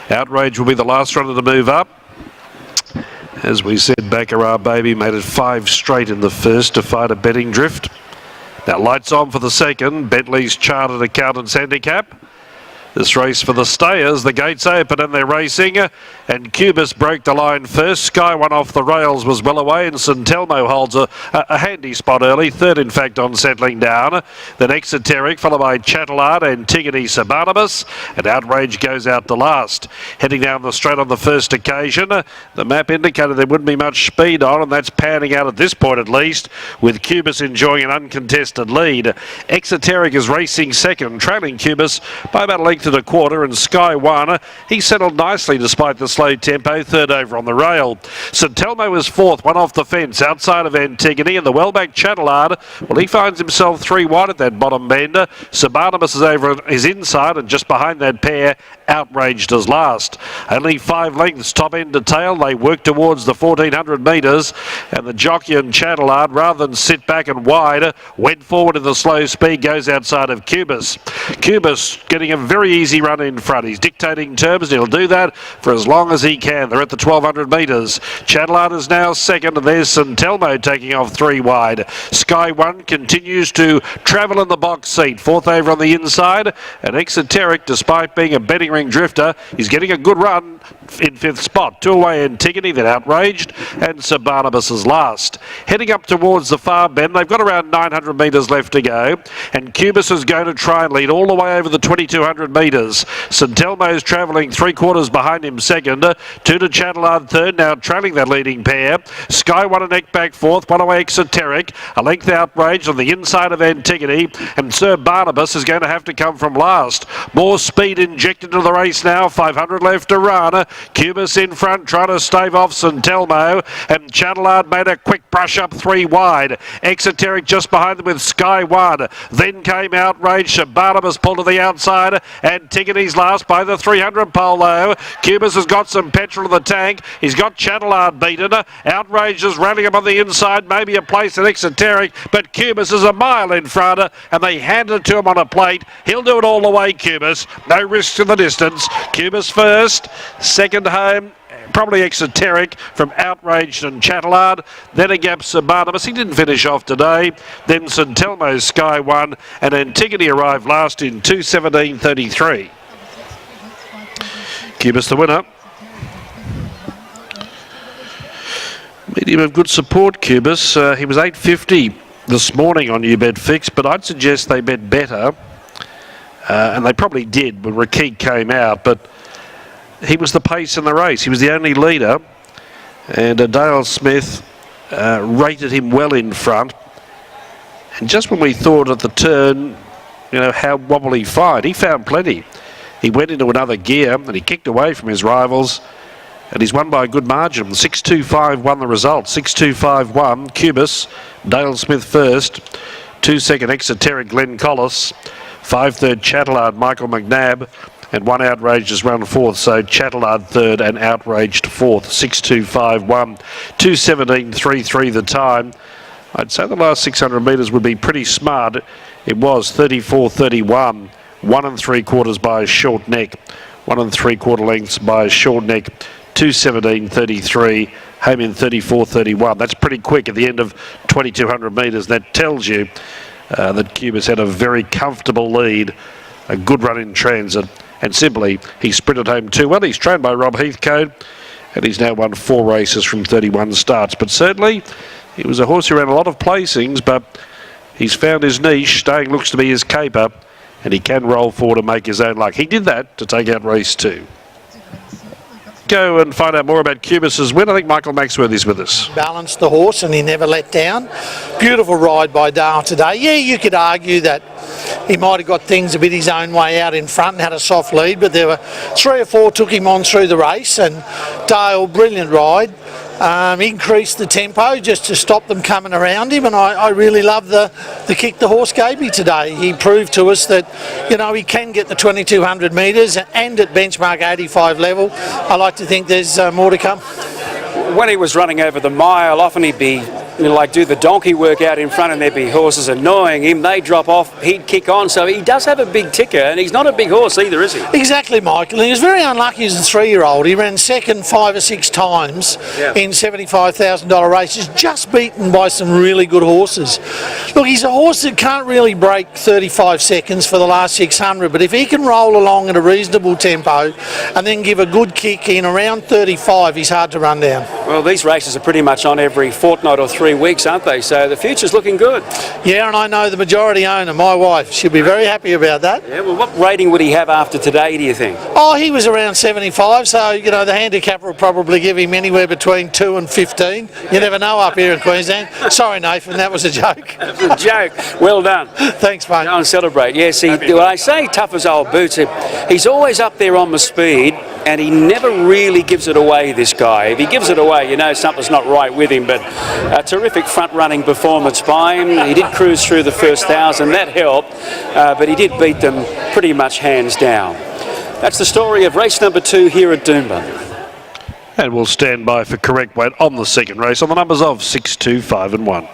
Outrage will be the last runner to move up. As we said, Baccarat Baby made it 5 straight in the first to fight a betting drift. Now lights on for the second. Bentley's Chartered Accountants Handicap. This race for the stayers, the gates open and they're racing, and Kubis broke the line first. Sky One off the rails was well away, and St Telmo holds a handy spot early, third in fact on settling down. Then Exoteric followed by Chatillard and Antigone Sabarnabas, and Outrage goes out to last. Heading down the straight on the first occasion, the map indicated there wouldn't be much speed on, and that's panning out at this point at least, with Kubis enjoying an uncontested lead. Exoteric is racing second, trailing Kubis by about a length and a quarter, and Sky One, he settled nicely despite the slow tempo, third over on the rail. St Telmo is fourth, one off the fence outside of Antigone, and the well-back Chatillard, well, he finds himself 3 wide at that bottom bend. Sabarnabas is over his inside, and just behind that pair, Outraged as last. Only 5 lengths top end to tail. They work towards the 1400 metres, and the jockey and Chatillard, rather than sit back and wide, went forward in the slow speed, goes outside of Kubis. Kubis getting a very easy run in front. He's dictating terms, and he'll do that for as long as he can. They're at the 1200 metres. Chatillard is now second, and there's St Telmo taking off 3 wide. Sky One continues to travel in the box seat, fourth over on the inside, and Exoteric, despite being a betting ring drifter, he's getting a good run in 5th spot. 2 away Antigone, then Outraged, and Sabarnabas is last. Heading up towards the far bend, they've got around 900 metres left to go, and Kubis is going to try and lead all the way over the 2200 metres. St Telmo's travelling 3/4 behind him second, 2 to Chatillard third, now trailing that leading pair. Sky One and neck back fourth, 1 away Exoteric, a length Outraged on the inside of Antigone, and Sir Barnabas is going to have to come from last. More speed injected into the race now, 500 left to run. Kubis in front, trying to stave off St Telmo, and Chatillard made a quick brush up 3 wide. Exoteric just behind them with Sky One. Then came Outrage. Barnabas pulled to the outside. Antigone's last by the 300 pole though. Kubis has got some petrol in the tank. He's got Chatillard beaten. Outrage is rallying him on the inside. Maybe a place at Exoteric, but Kubis is a mile in front, and they handed it to him on a plate. He'll do it all the way, Kubis. No risk to the distance. Kubis first. Second home, probably Exoteric from Outraged and Chatillard. Then a gap Sabarnabas. He didn't finish off today. Then St Telmo's Sky One, and Antigone arrived last in 2:17.33. Kubis the winner. Medium of good support, Kubis. He was 8.50 this morning on UBet Fix, but I'd suggest they bet better. And they probably did when Rakik came out, but he was the pace in the race. He was the only leader, and Dale Smith rated him well in front. And just when we thought at the turn, you know, how will he fight, he found plenty. He went into another gear and he kicked away from his rivals, and he's won by a good margin. 6.25 won the result. 6.251 Kubis, Dale Smith first, 2 second Exoteric Glenn Collis, 5 third Chatillard Michael McNabb, and 1 Outraged has run fourth, so Chatillard third and Outraged fourth. 6.251, 2:17.33 the time. I'd say the last 600 metres would be pretty smart. It was 34.31, 1 3/4 by a short neck, 1 3/4 lengths by a short neck. 2:17.33, home in 34.31. That's pretty quick at the end of 2200 metres. That tells you that Kubis had a very comfortable lead, a good run in transit, and simply he sprinted home too well. He's trained by Rob Heathcote, and he's now won 4 races from 31 starts. But certainly he was a horse who ran a lot of placings, but he's found his niche. Staying looks to be his caper, and he can roll forward and make his own luck. He did that to take out race 2. Go and find out more about Kubis's win. I think Michael Maxworthy's with us. Balanced the horse and he never let down. Beautiful ride by Dale today. Yeah, you could argue that he might have got things a bit his own way out in front and had a soft lead, but there were 3 or 4 took him on through the race, and Dale, brilliant ride. Increased the tempo just to stop them coming around him, and I really love the kick the horse gave me today. He proved to us that, you know, he can get the 2200 metres and at benchmark 85 level. I like to think there's more to come. When he was running over the mile, often he'd be like do the donkey work out in front and there'd be horses annoying him. They drop off, he'd kick on. So he does have a big ticker, and he's not a big horse either, is he? Exactly, Michael. He was very unlucky as a 3-year-old. He ran second 5 or 6 times in $75,000 races, just beaten by some really good horses. Look, he's a horse that can't really break 35 seconds for the last 600, but if he can roll along at a reasonable tempo and then give a good kick in around 35, he's hard to run down. Well, these races are pretty much on every fortnight or 3 weeks, aren't they? So the future's looking good. Yeah, and I know the majority owner, my wife. She'll be very happy about that. Yeah, well, what rating would he have after today, do you think? Oh, he was around 75, so, you know, the handicapper will probably give him anywhere between 2 and 15. You never know up here in Queensland. Sorry, Nathan, that was a joke. That was a joke. Well done. Thanks, mate. Go and celebrate. Yes, when I say tough as old boots, he's always up there on the speed, and he never really gives it away, this guy. If he gives it away, you know something's not right with him, but a terrific front-running performance by him. He did cruise through the first 1,000, that helped, but he did beat them pretty much hands down. That's the story of race number 2 here at Doomben. And we'll stand by for correct weight on the second race on the numbers of 6, 2, 5 and 1.